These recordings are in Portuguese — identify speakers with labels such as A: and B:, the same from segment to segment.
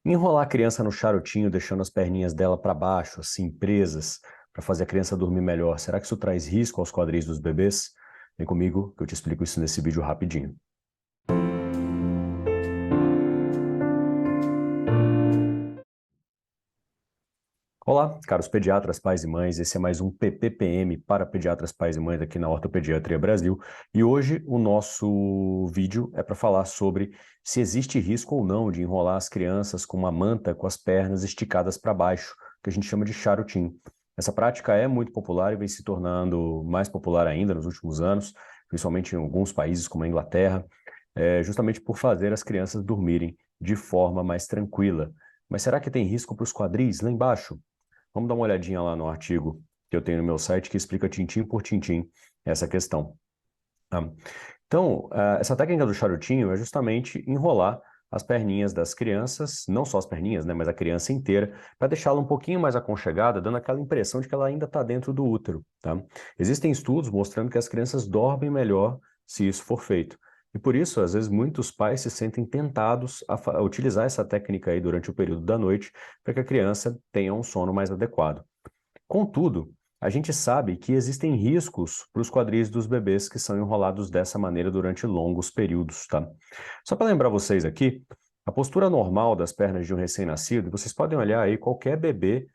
A: Enrolar a criança no charutinho, deixando as perninhas dela para baixo, assim, presas, para fazer a criança dormir melhor, será que isso traz risco aos quadris dos bebês? Vem comigo que eu te explico isso nesse vídeo rapidinho. Olá, caros pediatras, pais e mães, esse é mais um PPPM para pediatras, pais e mães aqui na Ortopediatria Brasil. E hoje o nosso vídeo é para falar sobre se existe risco ou não de enrolar as crianças com uma manta com as pernas esticadas para baixo, que a gente chama de charutim. Essa prática é muito popular e vem se tornando mais popular ainda nos últimos anos, principalmente em alguns países como a Inglaterra, justamente por fazer as crianças dormirem de forma mais tranquila. Mas será que tem risco para os quadris lá embaixo? Vamos dar uma olhadinha lá no artigo que eu tenho no meu site que explica tintim por tintim essa questão. Tá? Então, essa técnica do charutinho é justamente enrolar as perninhas das crianças, não só as perninhas, né, mas a criança inteira, para deixá-la um pouquinho mais aconchegada, dando aquela impressão de que ela ainda está dentro do útero. Tá? Existem estudos mostrando que as crianças dormem melhor se isso for feito. E por isso, às vezes, muitos pais se sentem tentados a utilizar essa técnica aí durante o período da noite para que a criança tenha um sono mais adequado. Contudo, a gente sabe que existem riscos para os quadris dos bebês que são enrolados dessa maneira durante longos períodos, tá? Só para lembrar vocês aqui, a postura normal das pernas de um recém-nascido, vocês podem olhar aí qualquer bebê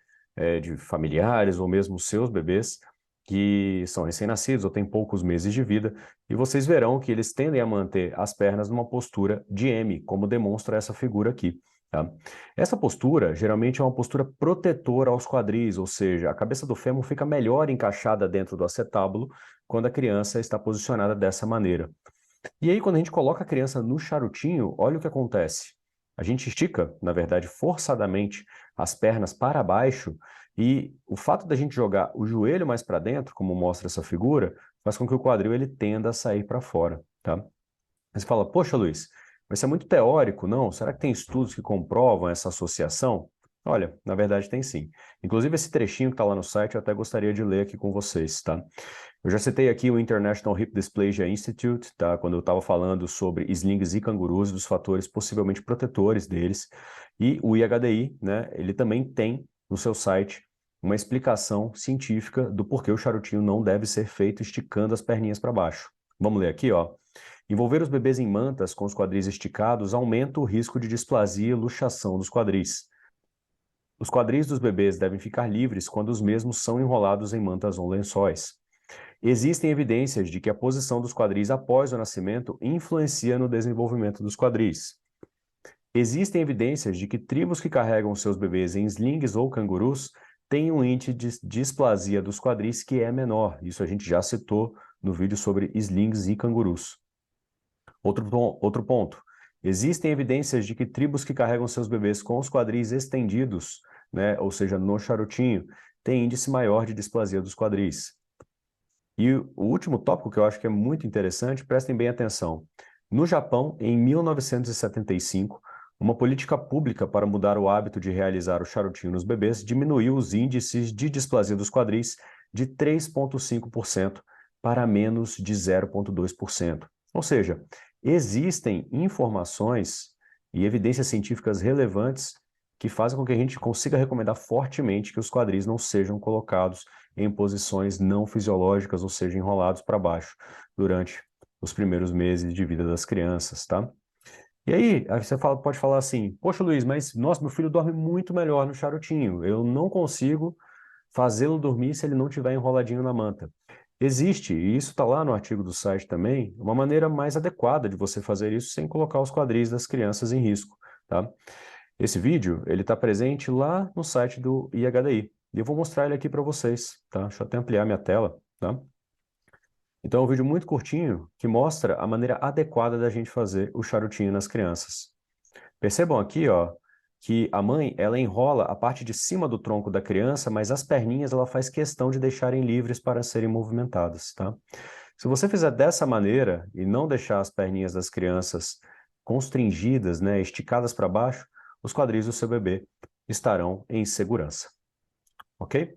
A: de familiares ou mesmo seus bebês que são recém-nascidos ou têm poucos meses de vida, e vocês verão que eles tendem a manter as pernas numa postura de M, como demonstra essa figura aqui. Tá? Essa postura geralmente é uma postura protetora aos quadris, ou seja, a cabeça do fêmur fica melhor encaixada dentro do acetábulo quando a criança está posicionada dessa maneira. E aí, quando a gente coloca a criança no charutinho, olha o que acontece. A gente estica, na verdade, forçadamente as pernas para baixo e o fato da gente jogar o joelho mais para dentro, como mostra essa figura, faz com que o quadril ele tenda a sair para fora, tá? Aí você fala, poxa, Luiz, mas isso é muito teórico, não? Será que tem estudos que comprovam essa associação? Olha, na verdade tem sim. Inclusive esse trechinho que está lá no site eu até gostaria de ler aqui com vocês, tá? Eu já citei aqui o International Hip Dysplasia Institute, tá? Quando eu estava falando sobre slings e cangurus, dos fatores possivelmente protetores deles. E o IHDI, né? Ele também tem no seu site uma explicação científica do porquê o charutinho não deve ser feito esticando as perninhas para baixo. Vamos ler aqui, ó. Envolver os bebês em mantas com os quadris esticados aumenta o risco de displasia e luxação dos quadris. Os quadris dos bebês devem ficar livres quando os mesmos são enrolados em mantas ou lençóis. Existem evidências de que a posição dos quadris após o nascimento influencia no desenvolvimento dos quadris. Existem evidências de que tribos que carregam seus bebês em slings ou cangurus têm um índice de displasia dos quadris que é menor. Isso a gente já citou no vídeo sobre slings e cangurus. Outro ponto. Existem evidências de que tribos que carregam seus bebês com os quadris estendidos, né, ou seja, no charutinho, têm índice maior de displasia dos quadris. E o último tópico que eu acho que é muito interessante, prestem bem atenção. No Japão, em 1975, uma política pública para mudar o hábito de realizar o charutinho nos bebês diminuiu os índices de displasia dos quadris de 3,5% para menos de 0,2%. Ou seja, existem informações e evidências científicas relevantes que fazem com que a gente consiga recomendar fortemente que os quadris não sejam colocados em posições não fisiológicas, ou seja, enrolados para baixo durante os primeiros meses de vida das crianças, tá? E aí você pode falar assim, poxa, Luiz, mas nossa, meu filho dorme muito melhor no charutinho, eu não consigo fazê-lo dormir se ele não estiver enroladinho na manta. Existe, e isso está lá no artigo do site também, uma maneira mais adequada de você fazer isso sem colocar os quadris das crianças em risco, tá? Esse vídeo, ele está presente lá no site do IHDI. E eu vou mostrar ele aqui para vocês, tá? Deixa eu até ampliar minha tela, tá? Então é um vídeo muito curtinho que mostra a maneira adequada da gente fazer o charutinho nas crianças. Percebam aqui, ó, que a mãe, ela enrola a parte de cima do tronco da criança, mas as perninhas ela faz questão de deixarem livres para serem movimentadas, tá? Se você fizer dessa maneira e não deixar as perninhas das crianças constringidas, né, esticadas para baixo, os quadris do seu bebê estarão em segurança, ok?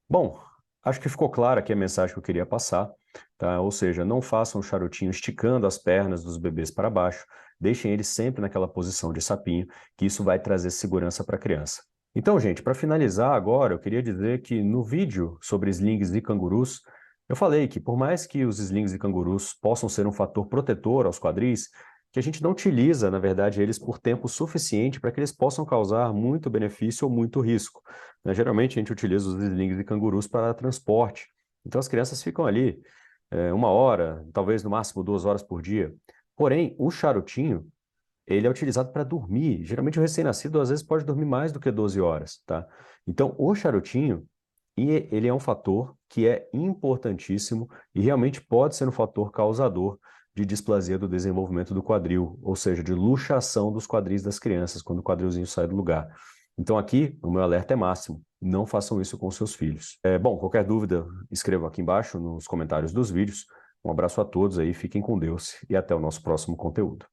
A: Bom, acho que ficou clara aqui a mensagem que eu queria passar, tá? Ou seja, não façam o charutinho esticando as pernas dos bebês para baixo, deixem ele sempre naquela posição de sapinho, que isso vai trazer segurança para a criança. Então, gente, para finalizar agora, eu queria dizer que no vídeo sobre slings e cangurus, eu falei que por mais que os slings e cangurus possam ser um fator protetor aos quadris, que a gente não utiliza, na verdade, eles por tempo suficiente para que eles possam causar muito benefício ou muito risco, né? Geralmente a gente utiliza os slings e cangurus para transporte. Então as crianças ficam ali 1 hora, talvez no máximo 2 horas por dia. Porém, o charutinho, ele é utilizado para dormir. Geralmente o recém-nascido às vezes pode dormir mais do que 12 horas, tá? Então o charutinho, ele é um fator que é importantíssimo e realmente pode ser um fator causador de displasia do desenvolvimento do quadril, ou seja, de luxação dos quadris das crianças, quando o quadrilzinho sai do lugar. Então aqui, o meu alerta é máximo, não façam isso com seus filhos. Bom, qualquer dúvida, escrevam aqui embaixo nos comentários dos vídeos. Um abraço a todos aí, fiquem com Deus e até o nosso próximo conteúdo.